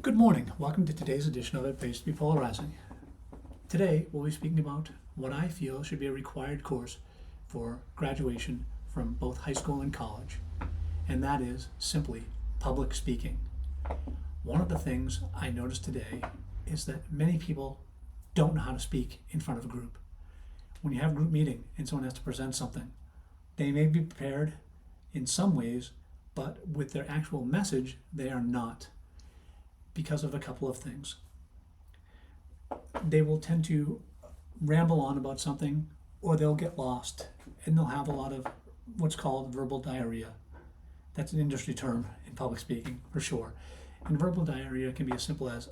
Good morning. Welcome to today's edition of IPTBP Polarizing. Today, we'll be speaking about what I feel should be a required course for graduation from both high school and college, and that is simply public speaking. One of the things I noticed today is that many people don't know how to speak in front of a group. When you have a group meeting and someone has to present something, they may be prepared in some ways, but with their actual message, they are not, because of a couple of things. They will tend to ramble on about something, or they'll get lost, and they'll have a lot of what's called verbal diarrhea. That's an industry term in public speaking, for sure. And verbal diarrhea can be as simple as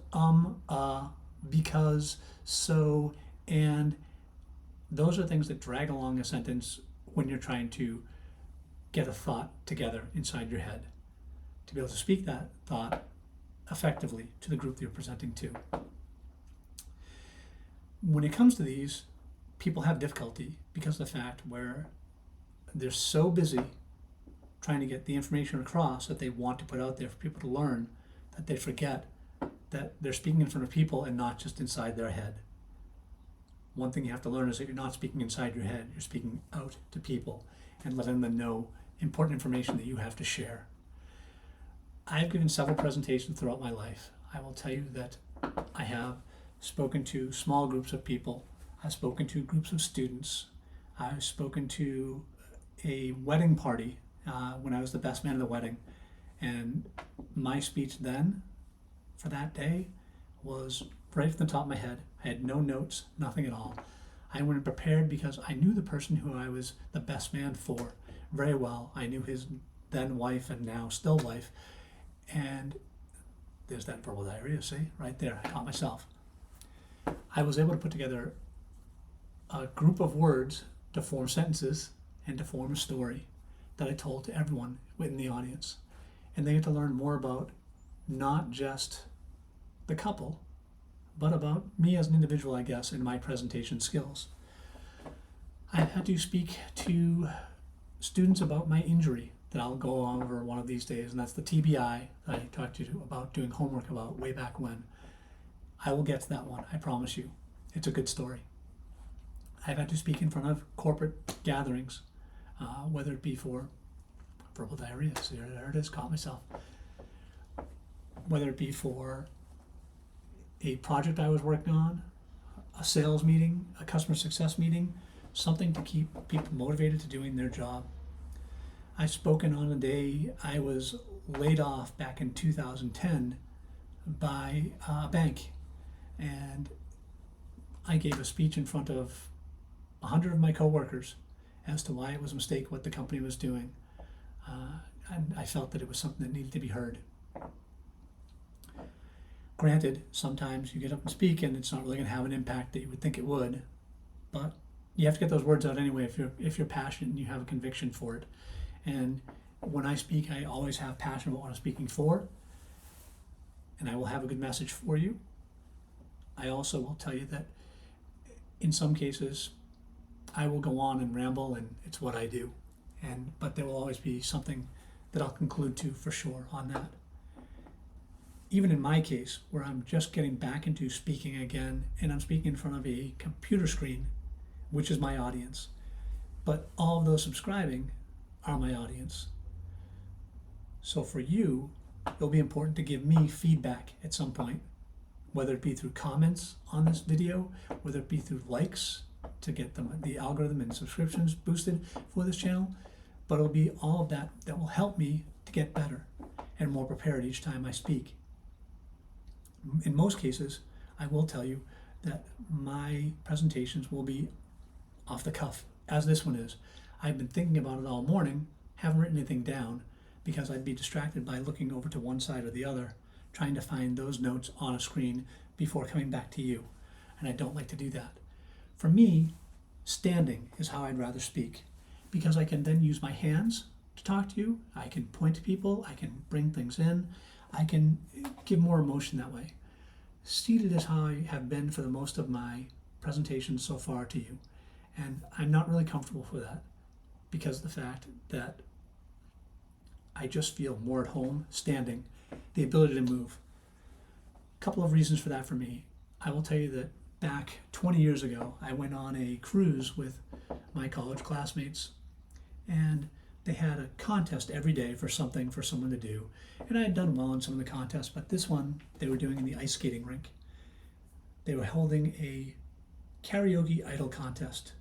because, so, and. Those are things that drag along a sentence when you're trying to get a thought together inside your head, to be able to speak that thought effectively to the group that you're presenting to. When it comes to these, people have difficulty because of the fact where they're so busy trying to get the information across that they want to put out there for people to learn that they forget that they're speaking in front of people and not just inside their head. One thing you have to learn is that you're not speaking inside your head, you're speaking out to people and letting them know important information that you have to share. I've given several presentations throughout my life. I will tell you that I have spoken to small groups of people. I've spoken to groups of students. I've spoken to a wedding party when I was the best man at the wedding. And my speech then for that day was right from the top of my head. I had no notes, nothing at all. I went prepared because I knew the person who I was the best man for very well. I knew his then wife and now still wife. And there's that verbal diarrhea, see, right there, I caught myself. I was able to put together a group of words to form sentences and to form a story that I told to everyone within the audience. And they get to learn more about not just the couple, but about me as an individual, I guess, and my presentation skills. I've had to speak to students about my injury that I'll go over one of these days, and that's the TBI that I talked to you about doing homework about way back when. I will get to that one, I promise you. It's a good story. I've had to speak in front of corporate gatherings, whether it be for verbal diarrhea, so there it is, caught myself. Whether it be for a project I was working on, a sales meeting, a customer success meeting, something to keep people motivated to doing their job. I've spoken on a day I was laid off back in 2010 by a bank, and I gave a speech in front of 100 of my coworkers as to why it was a mistake what the company was doing, and I felt that it was something that needed to be heard. Granted, sometimes you get up and speak and it's not really going to have an impact that you would think it would, but you have to get those words out anyway if you're passionate and you have a conviction for it. And when I speak, I always have passion about what I'm speaking for, and I will have a good message for you. I also will tell you that in some cases, I will go on and ramble, and it's what I do. But there will always be something that I'll conclude to for sure on that. Even in my case, where I'm just getting back into speaking again, and I'm speaking in front of a computer screen, which is my audience, but all of those subscribing are my audience. So for you, it'll be important to give me feedback at some point, whether it be through comments on this video, whether it be through likes to get the algorithm and subscriptions boosted for this channel, but it'll be all of that that will help me to get better and more prepared each time I speak. In most cases, I will tell you that my presentations will be off the cuff, as this one is. I've been thinking about it all morning, haven't written anything down, because I'd be distracted by looking over to one side or the other, trying to find those notes on a screen before coming back to you. And I don't like to do that. For me, standing is how I'd rather speak, because I can then use my hands to talk to you, I can point to people, I can bring things in, I can give more emotion that way. Seated is how I have been for the most of my presentations so far to you. And I'm not really comfortable for that because of the fact that I just feel more at home standing, the ability to move. couple of reasons for that for me. I will tell you that back 20 years ago, I went on a cruise with my college classmates, and they had a contest every day for something for someone to do. And I had done well in some of the contests, but this one they were doing in the ice skating rink. They were holding a karaoke idol contest.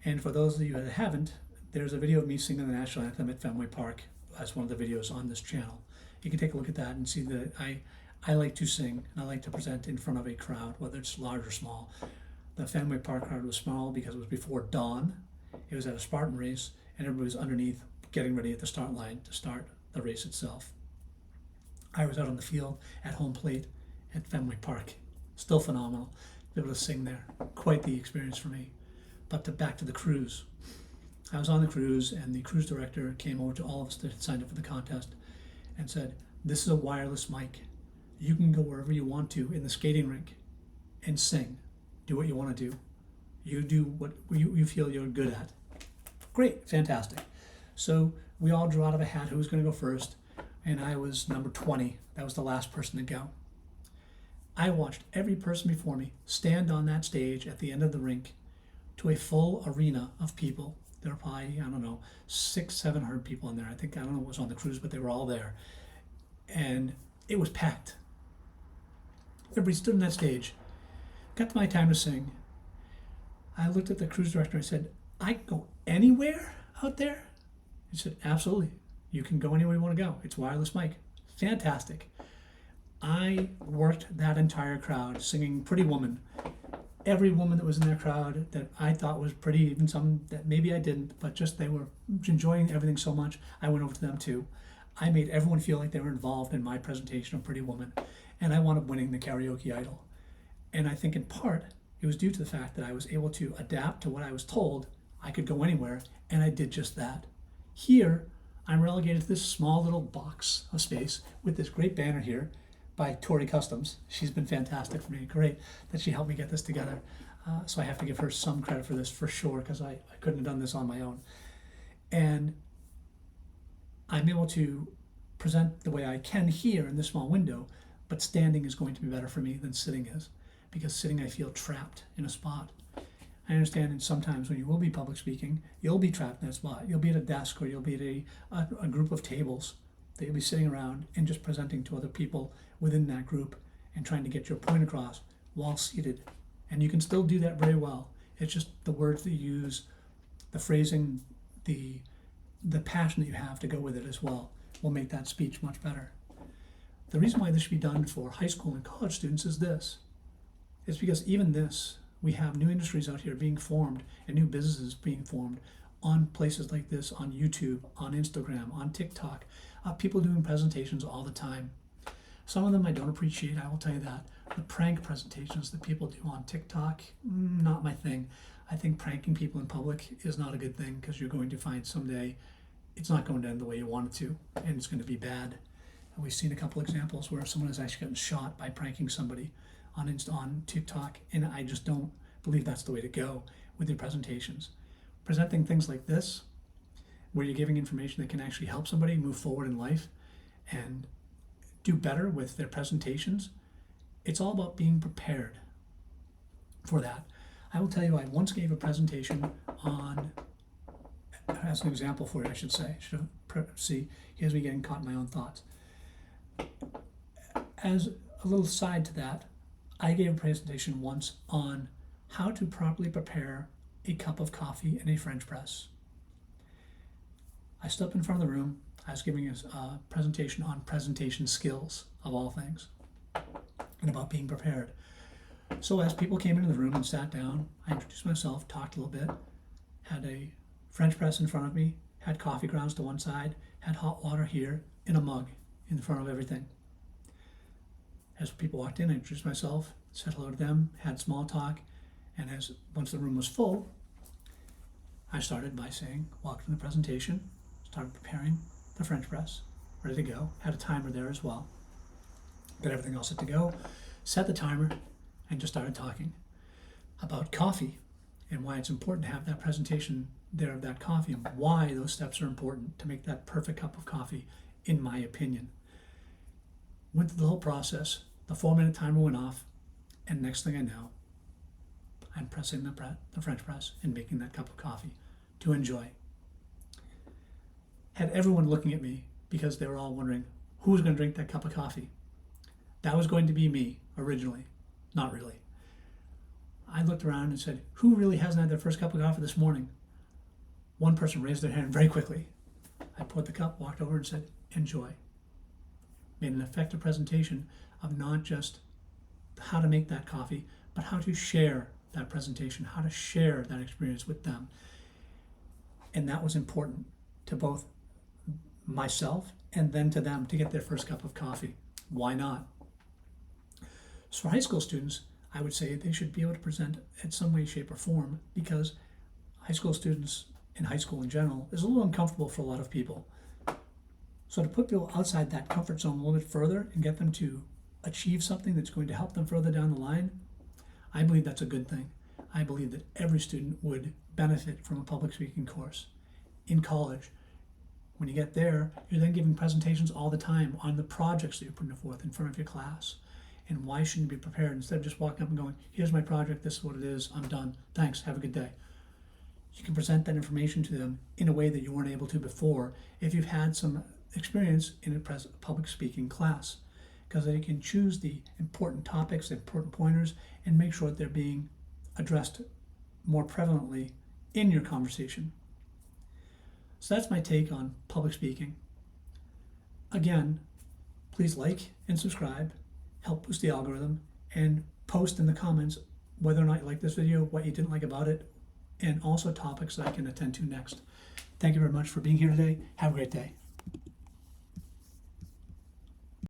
And for those of you that haven't, there's a video of me singing the national anthem at Fenway Park as one of the videos on this channel. You can take a look at that and see that I like to sing and I like to present in front of a crowd, whether it's large or small. The Fenway Park crowd was small because it was before dawn. It was at a Spartan race, and everybody was underneath getting ready at the start line to start the race itself. I was out on the field at home plate at Fenway Park. Still phenomenal to be able to sing there. Quite the experience for me. But back to the cruise. I was on the cruise, and the cruise director came over to all of us that had signed up for the contest and said, "This is a wireless mic. You can go wherever you want to in the skating rink and sing. Do what you want to do. You do what you feel you're good at." Great, fantastic. So we all drew out of a hat who was going to go first, and I was number 20. That was the last person to go. I watched every person before me stand on that stage at the end of the rink to a full arena of people. There were probably, I don't know, 600-700 people in there. I don't know what was on the cruise, but they were all there. And it was packed. Everybody stood on that stage. Got to my time to sing. I looked at the cruise director and I said, "I can go anywhere out there?" He said, "Absolutely. You can go anywhere you want to go. It's wireless mic." Fantastic. I worked that entire crowd singing Pretty Woman. Every woman that was in that crowd that I thought was pretty, even some that maybe I didn't, but just they were enjoying everything so much, I went over to them too. I made everyone feel like they were involved in my presentation of Pretty Woman, and I wound up winning the karaoke idol. And I think in part, it was due to the fact that I was able to adapt to what I was told. I could go anywhere, and I did just that. Here, I'm relegated to this small little box of space with this great banner here by Tori Customs. She's been fantastic for me. Great that she helped me get this together. So I have to give her some credit for this for sure, because I couldn't have done this on my own. And I'm able to present the way I can here in this small window, but standing is going to be better for me than sitting is, because sitting I feel trapped in a spot. I understand that sometimes when you will be public speaking, you'll be trapped in that spot. You'll be at a desk, or you'll be at a group of tables that you'll be sitting around and just presenting to other people within that group and trying to get your point across while seated. And you can still do that very well. It's just the words that you use, the phrasing, the passion that you have to go with it as well will make that speech much better. The reason why this should be done for high school and college students is this. It's because even this, we have new industries out here being formed and new businesses being formed on places like this, on YouTube, on Instagram, on TikTok. People doing presentations all the time. Some of them I don't appreciate, I will tell you that. The prank presentations that people do on TikTok, not my thing. I think pranking people in public is not a good thing, because you're going to find someday it's not going to end the way you want it to, and it's going to be bad. And we've seen a couple examples where someone has actually gotten shot by pranking somebody on TikTok, and I just don't believe that's the way to go with your presentations. Presenting things like this, where you're giving information that can actually help somebody move forward in life and do better with their presentations, it's all about being prepared for that. I will tell you, I once gave a presentation on, as an example for you, I should say. See, here's me getting caught in my own thoughts. As a little side to that, I gave a presentation once on how to properly prepare a cup of coffee in a French press. I stood up in front of the room. I was giving a presentation on presentation skills, of all things, and about being prepared. So as people came into the room and sat down, I introduced myself, talked a little bit, had a French press in front of me, had coffee grounds to one side, had hot water here in a mug in front of everything. As people walked in, I introduced myself, said hello to them, had small talk, and once the room was full, I started by saying, "Welcome to the presentation," started preparing the French press, ready to go, had a timer there as well, got everything all set to go, set the timer, and just started talking about coffee and why it's important to have that presentation there of that coffee and why those steps are important to make that perfect cup of coffee, in my opinion. Went through the whole process. The 4-minute timer went off, and next thing I know, I'm pressing the French press and making that cup of coffee to enjoy. Had everyone looking at me because they were all wondering who was going to drink that cup of coffee. That was going to be me originally. Not really. I looked around and said, who really hasn't had their first cup of coffee this morning? One person raised their hand very quickly. I poured the cup, walked over and said, enjoy. Made an effective presentation of not just how to make that coffee, but how to share that presentation, how to share that experience with them. And that was important to both myself and then to them to get their first cup of coffee. Why not? So for high school students, I would say they should be able to present in some way, shape, or form, because high school students and high school in general is a little uncomfortable for a lot of people. So to put people outside that comfort zone a little bit further and get them to achieve something that's going to help them further down the line, I believe that's a good thing. I believe that every student would benefit from a public speaking course in college. When you get there, you're then giving presentations all the time on the projects that you're putting forth in front of your class. And why shouldn't you be prepared instead of just walking up and going, here's my project, this is what it is, I'm done, thanks, have a good day. You can present that information to them in a way that you weren't able to before if you've had some experience in a public speaking class, because they can choose the important topics, the important pointers, and make sure that they're being addressed more prevalently in your conversation. So that's my take on public speaking. Again, please like and subscribe, help boost the algorithm, and post in the comments whether or not you like this video, what you didn't like about it, and also topics that I can attend to next. Thank you very much for being here today. Have a great day.